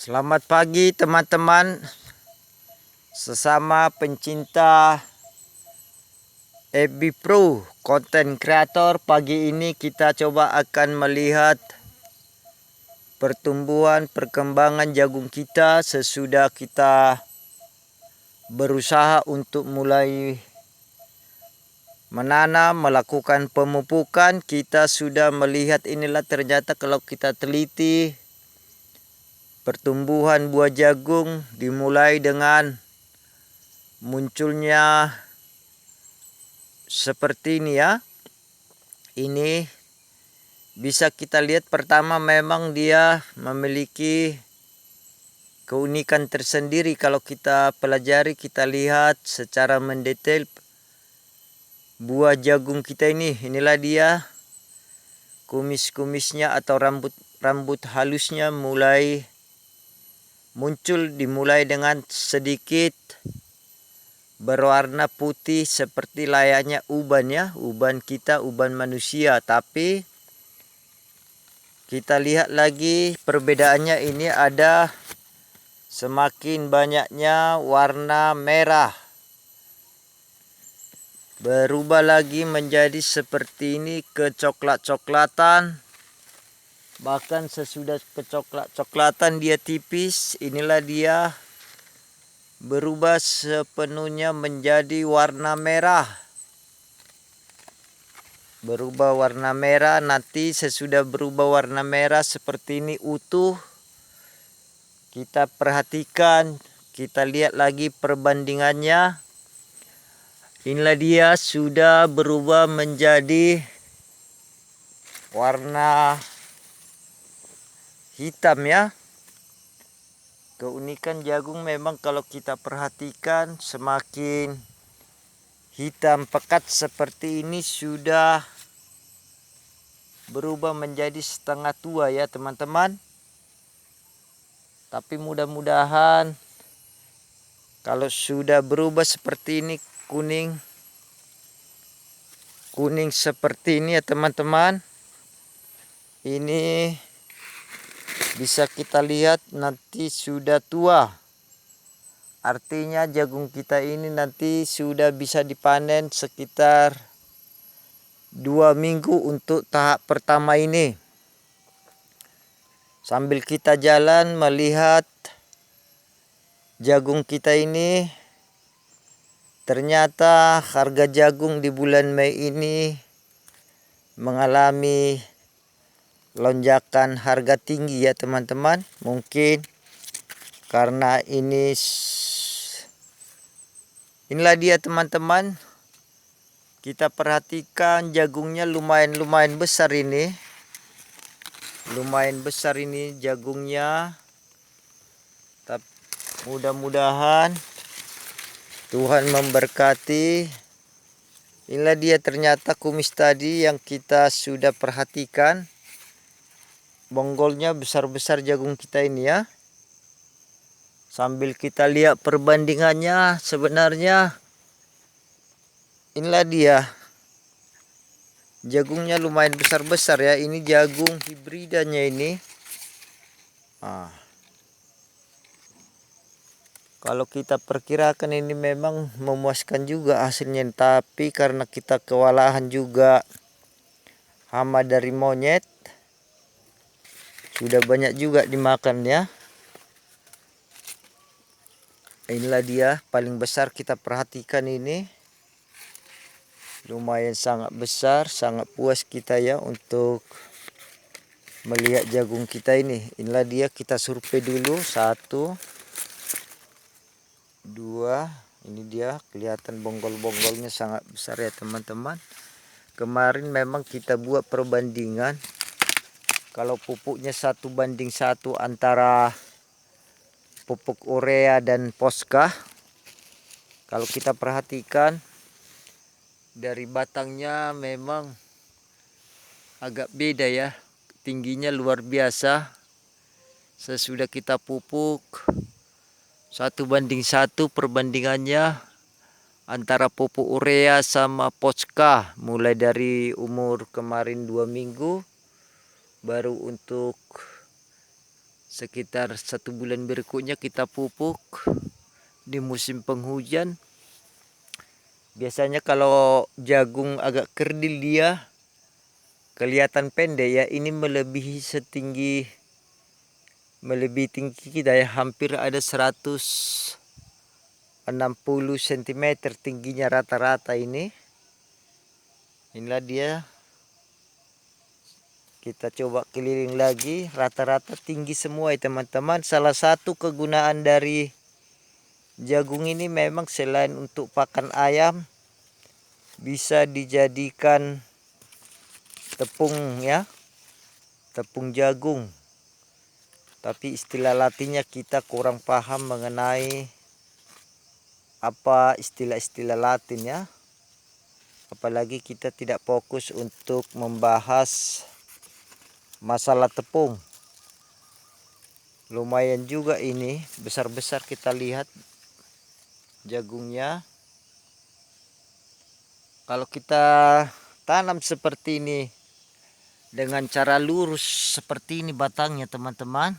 Selamat pagi teman-teman, sesama pencinta FB Pro Content Creator. Pagi ini kita coba akan melihat pertumbuhan perkembangan jagung kita sesudah kita berusaha untuk mulai menanam, melakukan pemupukan. Kita sudah melihat inilah, ternyata kalau kita teliti pertumbuhan buah jagung dimulai dengan munculnya seperti ini ya. Ini bisa kita lihat, pertama memang dia memiliki keunikan tersendiri. Kalau kita pelajari, kita lihat secara mendetail buah jagung kita ini. Inilah dia kumis-kumisnya atau rambut halusnya mulai muncul, dimulai dengan sedikit berwarna putih seperti layaknya uban ya, uban kita, uban manusia. Tapi kita lihat lagi perbedaannya, ini ada semakin banyaknya warna merah, berubah lagi menjadi seperti ini, kecoklat-coklatan. Bahkan sesudah kecoklat-coklatan dia tipis, inilah dia berubah sepenuhnya menjadi warna merah. Berubah warna merah, nanti sesudah berubah warna merah seperti ini utuh, kita perhatikan, kita lihat lagi perbandingannya. Inilah dia sudah berubah menjadi warna hitam ya. Keunikan jagung memang kalau kita perhatikan, semakin hitam pekat seperti ini sudah berubah menjadi setengah tua ya teman-teman. Tapi mudah-mudahan kalau sudah berubah seperti ini, kuning seperti ini ya teman-teman, ini bisa kita lihat nanti sudah tua. Artinya jagung kita ini nanti sudah bisa dipanen sekitar 2 minggu untuk tahap pertama ini. Sambil kita jalan melihat jagung kita ini, ternyata harga jagung di bulan Mei ini mengalami lonjakan harga tinggi ya teman-teman. Mungkin karena inilah dia teman-teman, kita perhatikan jagungnya lumayan besar ini. Lumayan besar ini jagungnya. Tapi mudah-mudahan Tuhan memberkati. Inilah dia ternyata kumis tadi yang kita sudah perhatikan. Bonggolnya besar-besar jagung kita ini ya. Sambil kita lihat perbandingannya, sebenarnya inilah dia. Jagungnya lumayan besar-besar ya. Ini jagung hibridanya ini. Kalau kita perkirakan ini memang memuaskan juga hasilnya. Tapi karena kita kewalahan juga hama dari monyet, sudah banyak juga dimakan ya. Inilah dia paling besar, kita perhatikan ini. Lumayan sangat besar, sangat puas kita ya untuk melihat jagung kita ini. Inilah dia, kita survei dulu. 1, 2, ini dia kelihatan bonggol-bonggolnya sangat besar ya teman-teman. Kemarin memang kita buat perbandingan, kalau pupuknya 1:1 antara pupuk urea dan Posca. Kalau kita perhatikan dari batangnya memang agak beda ya, tingginya luar biasa. Sesudah kita pupuk 1:1 perbandingannya antara pupuk urea sama Posca, mulai dari umur kemarin 2 minggu, baru untuk Sekitar 1 bulan berikutnya kita pupuk di musim penghujan. Biasanya kalau jagung agak kerdil dia kelihatan pendek ya, ini melebihi tinggi kita ya, hampir ada 160 cm tingginya rata-rata ini. Inilah dia. Kita coba keliling lagi, rata-rata tinggi semua ya teman-teman. Salah satu kegunaan dari jagung ini memang selain untuk pakan ayam, bisa dijadikan tepung ya, tepung jagung. Tapi istilah latinnya kita kurang paham mengenai apa istilah-istilah latin ya. Apalagi kita tidak fokus untuk membahas masalah tepung. Lumayan juga ini, besar-besar kita lihat jagungnya. Kalau kita tanam seperti ini dengan cara lurus seperti ini batangnya teman-teman,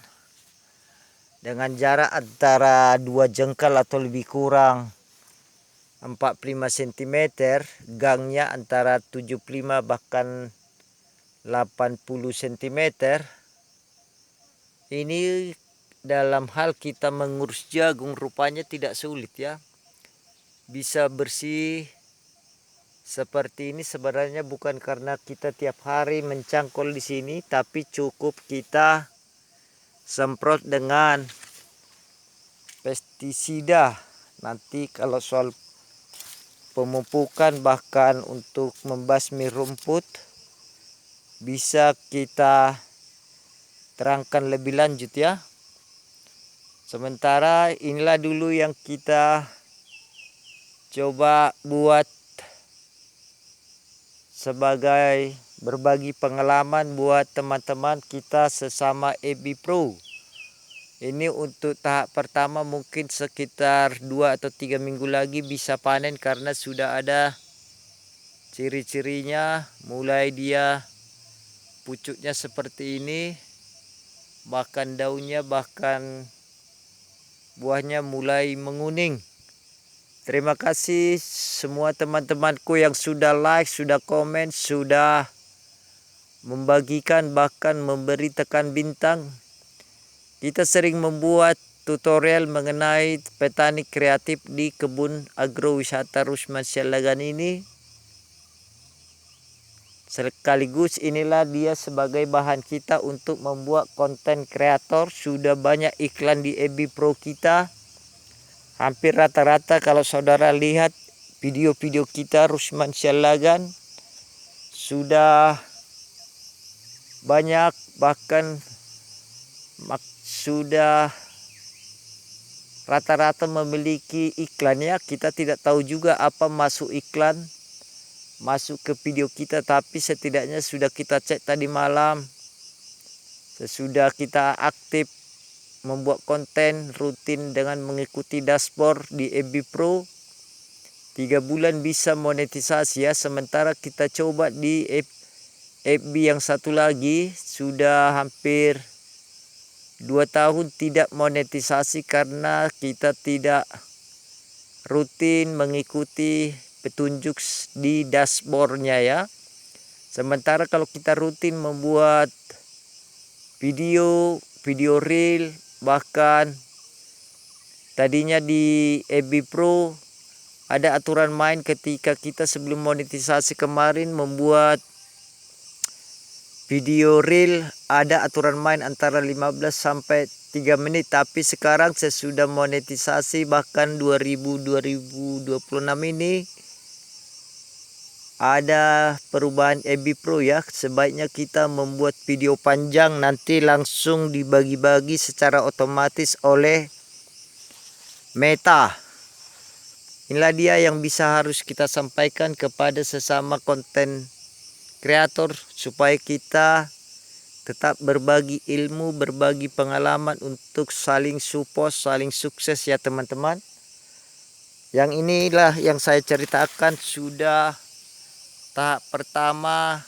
dengan jarak antara 2 jengkal atau lebih kurang 45 cm, gangnya antara 75 bahkan 80 cm. Ini dalam hal kita mengurus jagung rupanya tidak sulit ya. Bisa bersih seperti ini sebenarnya bukan karena kita tiap hari mencangkul di sini, tapi cukup kita semprot dengan pestisida. Nanti kalau soal pemupukan bahkan untuk membasmi rumput bisa kita terangkan lebih lanjut ya. Sementara inilah dulu yang kita coba buat sebagai berbagi pengalaman buat teman-teman kita sesama EB Pro. Ini untuk tahap pertama mungkin sekitar 2 atau 3 minggu lagi bisa panen karena sudah ada ciri-cirinya, mulai dia pucuknya seperti ini, bahkan daunnya bahkan buahnya mulai menguning. Terima kasih semua teman-temanku yang sudah like, sudah komen, sudah membagikan bahkan memberi tekan bintang. Kita sering membuat tutorial mengenai petani kreatif di kebun agrowisata Rusman Sialagan ini. Sekaligus inilah dia sebagai bahan kita untuk membuat konten kreator. Sudah banyak iklan di EB Pro kita. Hampir rata-rata kalau saudara lihat video-video kita Rusman Sialagan sudah banyak, bahkan sudah rata-rata memiliki iklannya. Kita tidak tahu juga apa masuk iklan masuk ke video kita, tapi setidaknya sudah kita cek tadi malam sesudah kita aktif membuat konten rutin dengan mengikuti dashboard di EB Pro. 3 bulan bisa monetisasi ya. Sementara kita coba di FB yang satu lagi sudah hampir 2 tahun tidak monetisasi karena kita tidak rutin mengikuti petunjuk di dashboardnya ya. Sementara kalau kita rutin membuat video reel, bahkan tadinya di EB Pro ada aturan main ketika kita sebelum monetisasi kemarin membuat video reel, ada aturan main antara 15 sampai 3 menit. Tapi sekarang sesudah monetisasi bahkan 2026 ini ada perubahan EB Pro ya. Sebaiknya kita membuat video panjang nanti langsung dibagi-bagi secara otomatis oleh Meta. Inilah dia yang bisa harus kita sampaikan kepada sesama konten kreator supaya kita tetap berbagi ilmu, berbagi pengalaman untuk saling support, saling sukses ya teman-teman. Yang inilah yang saya ceritakan sudah tahap pertama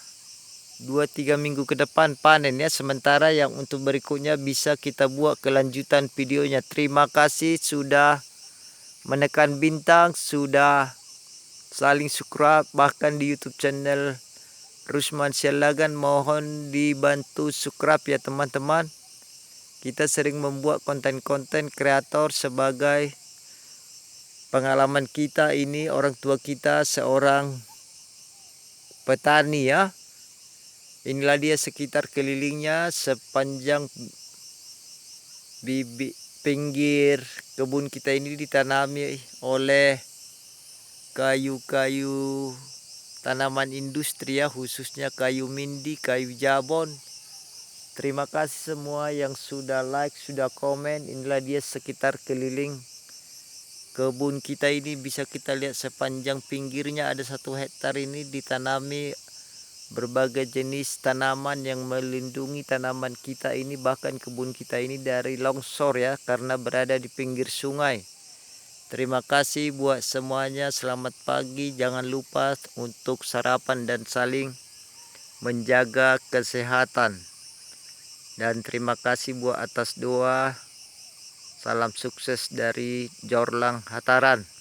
2-3 minggu ke depan panen ya. Sementara yang untuk berikutnya bisa kita buat kelanjutan videonya. Terima kasih sudah menekan bintang, sudah saling subscribe, bahkan di YouTube channel Rusman Sialagan. Mohon dibantu subscribe ya teman-teman. Kita sering membuat konten-konten kreator sebagai pengalaman kita. Ini orang tua kita seorang petani ya. Inilah dia sekitar kelilingnya sepanjang pinggir kebun kita ini ditanami oleh kayu-kayu tanaman industri ya, khususnya kayu mindi, kayu jabon. Terima kasih semua yang sudah like, sudah komen. Inilah dia sekitar keliling kebun kita ini. Bisa kita lihat sepanjang pinggirnya ada 1 hektar ini ditanami berbagai jenis tanaman yang melindungi tanaman kita ini, bahkan kebun kita ini dari longsor ya, karena berada di pinggir sungai. Terima kasih buat semuanya. Selamat pagi. Jangan lupa untuk sarapan dan saling menjaga kesehatan. Dan terima kasih buat atas doa. Salam sukses dari Jorlang Hataran.